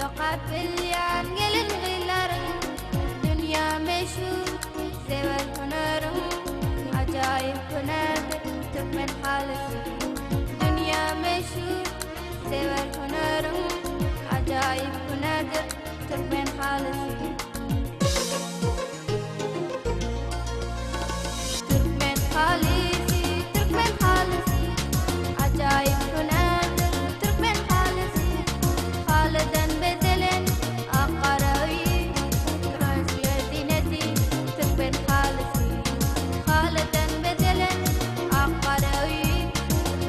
قبليان قلن غيلارن دنيا مشهور سوى الهنرم عجايب هنادر تكمن حالتي دنيا مشهور سوى الهنرم عجايب هنادر تكمن حالتي تكمن حالتي تكمن حالتي عجايب هنادر تكمن حالتي خالدا بدلا أقراوي ترانسلر دينتي تكمن حالتي خالدا بدلا أقراوي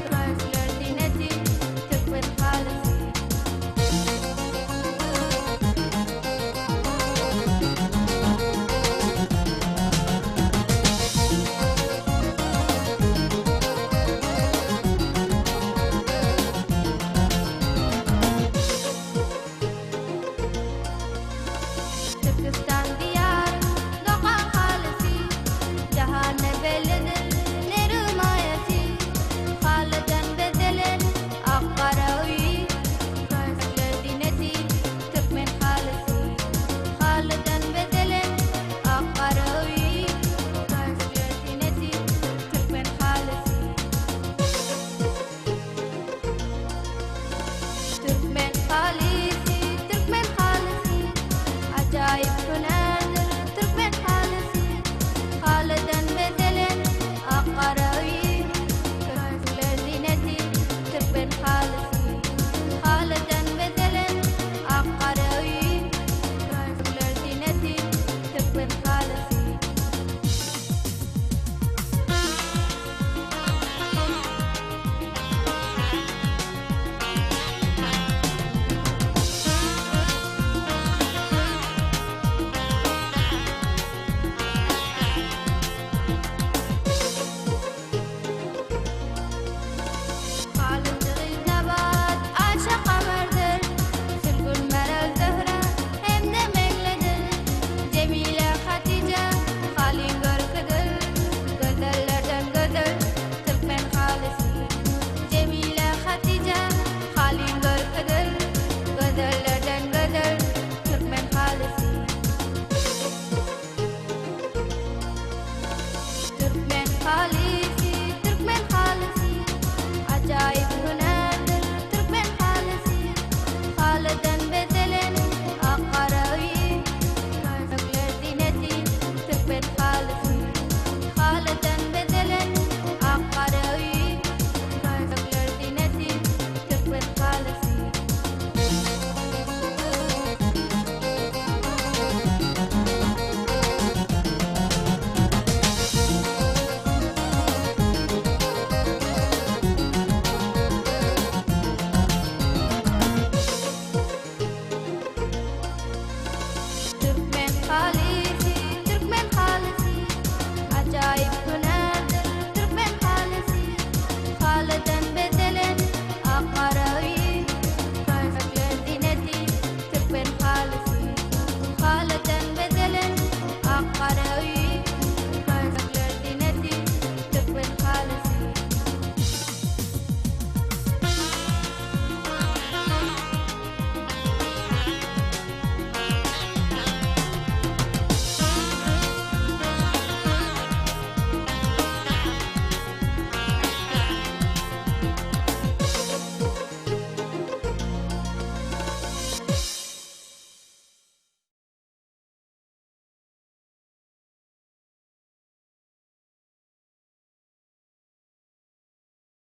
ترانسلر دينتي تكمن حالتي تركستان ديار دقا خالتي جهان بلد نرمايتي خالدا بدلا أقراوي ترانسلر دينتي تكمن حالتي خالدا بدلا أقراوي ترانسلر دينتي تكمن حالتي تكمن حالتي تكمن حالتي عجايب تنادر تكمن حالتي خالدا بدلا أقراوي ترانسلر دينتي تكمن حالتي خالدا بدلا أقراوي ترانسلر دينتي تكمن حالتي خالد غير نبات عاشق مردر سلقوا المرال زهرة همنا مقلدر جميلة خديجة خالي قدر قدر لردن قدر تكمن خالصي جميلة خديجة خالي قدر قدر لردن قدر تكمن خالصي تركمن خالصي تركمن خالصي عجايب هنادر تركمن حالتي خالدا بدلا أقراوي ترانسلر دينتي تكمن حالتي خالدا بدلا أقراوي ترانسلر دينتي تكمن حالتي تركمن خالتي